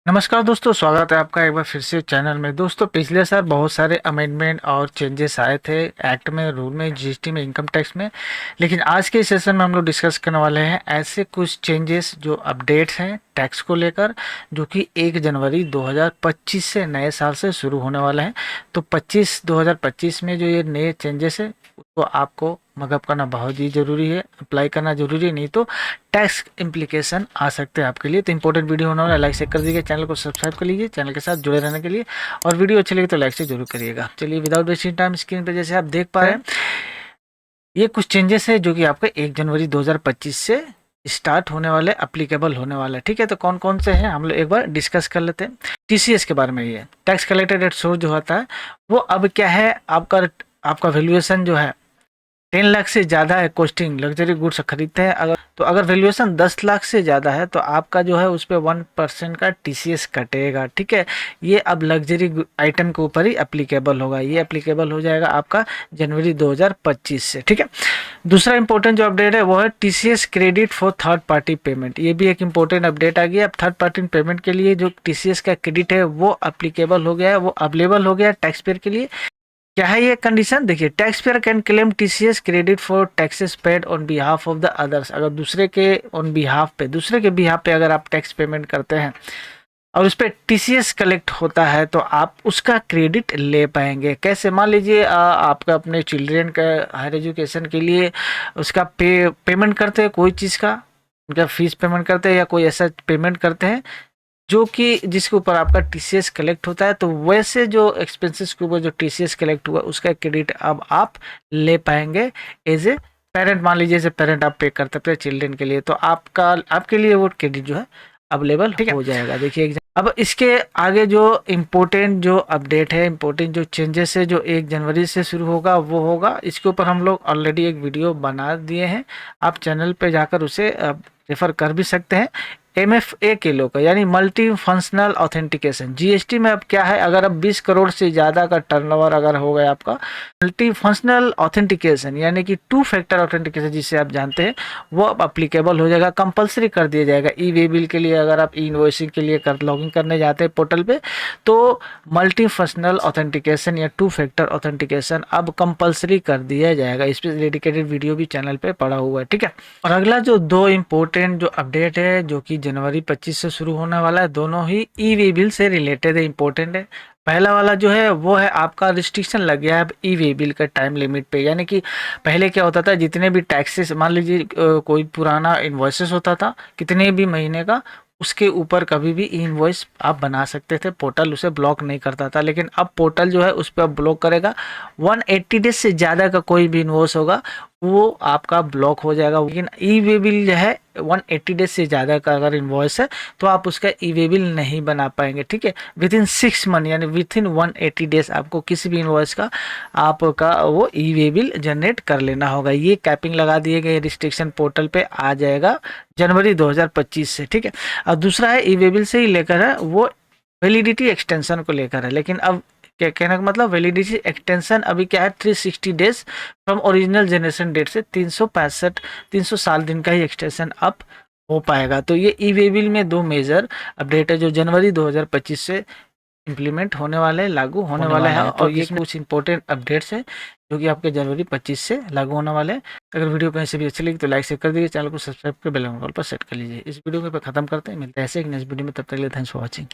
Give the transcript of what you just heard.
नमस्कार दोस्तों, स्वागत है आपका एक बार फिर से चैनल में। दोस्तों, पिछले साल बहुत सारे अमेंडमेंट और चेंजेस आए थे एक्ट में, रूल में, जीएसटी में, इनकम टैक्स में। लेकिन आज के सेशन में हम लोग डिस्कस करने वाले हैं ऐसे कुछ चेंजेस जो अपडेट्स हैं टैक्स को लेकर, जो कि 1 जनवरी 2025 से नए साल से शुरू होने वाले हैं। तो 2025 में जो ये नए चेंजेस है उसको आपको मगअप करना बहुत ही ज़रूरी है, अप्लाई करना ज़रूरी है, नहीं तो टैक्स इम्प्लीकेशन आ सकते हैं आपके लिए। तो इंपॉर्टेंट वीडियो होने वाला है, लाइक शेयर कर दीजिए, चैनल को सब्सक्राइब कर लीजिए चैनल के साथ जुड़े रहने के लिए। और वीडियो अच्छी लगे तो लाइक से जरूर करिएगा। चलिए, विदाउट वेस्टिंग टाइम, स्क्रीन पे जैसे आप देख पा रहे हैं ये कुछ चेंजेस है जो कि आपके 1 जनवरी 2025 से स्टार्ट होने वाले, अप्लीकेबल होने वाले। ठीक है, तो कौन कौन से हैं हम लोग एक बार डिस्कस कर लेते हैं। टीसीएस के बारे में, ये टैक्स कलेक्टेड एट सोर्स जो होता है वो अब क्या है, आपका वैल्यूएशन जो है 10 लाख से ज़्यादा है, कॉस्टिंग लग्जरी गुड्स खरीदते हैं अगर वैल्यूएशन 10 लाख से ज़्यादा है तो आपका जो है उस पर 1% का टीसीएस कटेगा। ठीक है, ये अब लग्जरी आइटम के ऊपर ही अप्लीकेबल होगा। ये अप्लीकेबल हो जाएगा आपका जनवरी 2025 से। ठीक है, दूसरा इंपॉर्टेंट जो अपडेट है वो है TCS credit for third party payment. ये भी एक इंपॉर्टेंट अपडेट आ गया। अब थर्ड पार्टी पेमेंट के लिए जो टीसीएस का क्रेडिट है वो अप्लीकेबल हो गया है, वो अवेलेबल हो गया है टैक्स पेयर के लिए। क्या है ये कंडीशन, देखिए, tax payer can claim TCS credit for taxes paid on behalf of the others. अगर दूसरे के बिहाफ पे अगर आप टैक्स पेमेंट करते हैं और उस पर टीसीएस कलेक्ट होता है तो आप उसका क्रेडिट ले पाएंगे। कैसे, मान लीजिए आपका अपने चिल्ड्रेन का हायर एजुकेशन के लिए उसका पेमेंट करते हैं, कोई चीज़ का उनका फीस पेमेंट करते हैं या कोई ऐसा पेमेंट करते हैं जो कि जिसके ऊपर आपका टीसीएस कलेक्ट होता है, तो वैसे जो एक्सपेंसेस के ऊपर जो टीसीएस कलेक्ट हुआ उसका क्रेडिट अब आप ले पाएंगे एज ए पेरेंट। मान लीजिए जैसे पेरेंट आप पे करते हैं चिल्ड्रेन के लिए, तो आपके लिए वो क्रेडिट जो है अवेलेबल हो जाएगा। देखिए, अब इसके आगे जो इम्पोर्टेंट जो अपडेट है, इम्पोर्टेंट जो चेंजेस है जो 1 जनवरी से शुरू होगा वो होगा, इसके ऊपर हम लोग ऑलरेडी एक वीडियो बना दिए हैं। आप चैनल पे जाकर उसे रेफर कर भी सकते हैं। एमएफए के लोग का, यानी मल्टी फंक्शनल ऑथेंटिकेशन। जीएसटी में अब क्या है, अगर अब 20 करोड़ से ज़्यादा का टर्नओवर अगर हो गया आपका, मल्टी फंक्शनल ऑथेंटिकेशन यानी कि 2 फैक्टर ऑथेंटिकेशन जिसे आप जानते हैं वो अब अप्लीकेबल हो जाएगा, कंपलसरी कर दिया जाएगा। ई वे बिल के लिए अगर आप ई इनवॉइसिंग के लिए लॉगिन करने जाते हैं पोर्टल पे, तो मल्टी फंक्शनल ऑथेंटिकेशन या 2 फैक्टर ऑथेंटिकेशन अब कंपलसरी कर दिया जाएगा। इस पर डेडिकेटेड वीडियो भी चैनल पे पड़ा हुआ है। ठीक है, और अगला जो 2 इम्पोर्टेंट जो अपडेट है जो कि जनवरी 25 से शुरू होने वाला है, दोनों ही ई वे बिल से रिलेटेड है, इंपॉर्टेंट है। पहला वाला जो है वो है आपका रिस्ट्रिक्शन लग गया है अब ई वे बिल के टाइम लिमिट पे। यानी कि पहले क्या होता था, जितने भी टैक्सेस, मान लीजिए कोई पुराना इन्वॉइसेस होता था कितने भी महीने का, उसके ऊपर कभी भी ई इनवॉइस आप बना सकते थे, पोर्टल उसे ब्लॉक नहीं करता था। लेकिन अब पोर्टल जो है उस पर ब्लॉक करेगा। 180 डेज से ज़्यादा का कोई भी इनवॉइस होगा वो आपका ब्लॉक हो जाएगा। लेकिन ई वे बिल जो है 180 डेज से ज़्यादा का अगर इन्वॉइस है तो आप उसका ई वे बिल नहीं बना पाएंगे। ठीक है, विद इन 6 मंथ यानी विद इन 180 डेज आपको किसी भी इन्वॉइस का आपका वो ई वे बिल जनरेट कर लेना होगा। ये कैपिंग लगा दिए गए रिस्ट्रिक्शन पोर्टल पे आ जाएगा जनवरी 2025 से। ठीक है, और दूसरा है ई वे बिल से ही लेकर है वो वैलिडिटी एक्सटेंशन को लेकर है। लेकिन अब क्या कहने का मतलब, वैलिडिटी एक्सटेंशन अभी क्या है 360 days from original generation date से 360 दिन का ही एक्सटेंशन अब हो पाएगा। तो ये ई वे बिल में 2 मेजर अपडेट है जो जनवरी 2025 से इम्प्लीमेंट होने वाले हैं, लागू होने वाले हैं। तो ये कुछ इंपॉर्टेंट अपडेट्स हैं जो कि आपके जनवरी 25 से लागू होने वाले हैं। अगर वीडियो कहीं से भी अच्छी लगी तो लाइक शेयर कर दीजिए, चैनल को सब्सक्राइब कर बेल आइकन पर सेट कर लीजिए। इस वीडियो को खत्म करते हैं, मिलते हैं ऐसे एक नेक्स्ट वीडियो में, तब तक के लिए थैंक्स फॉर वॉचिंग।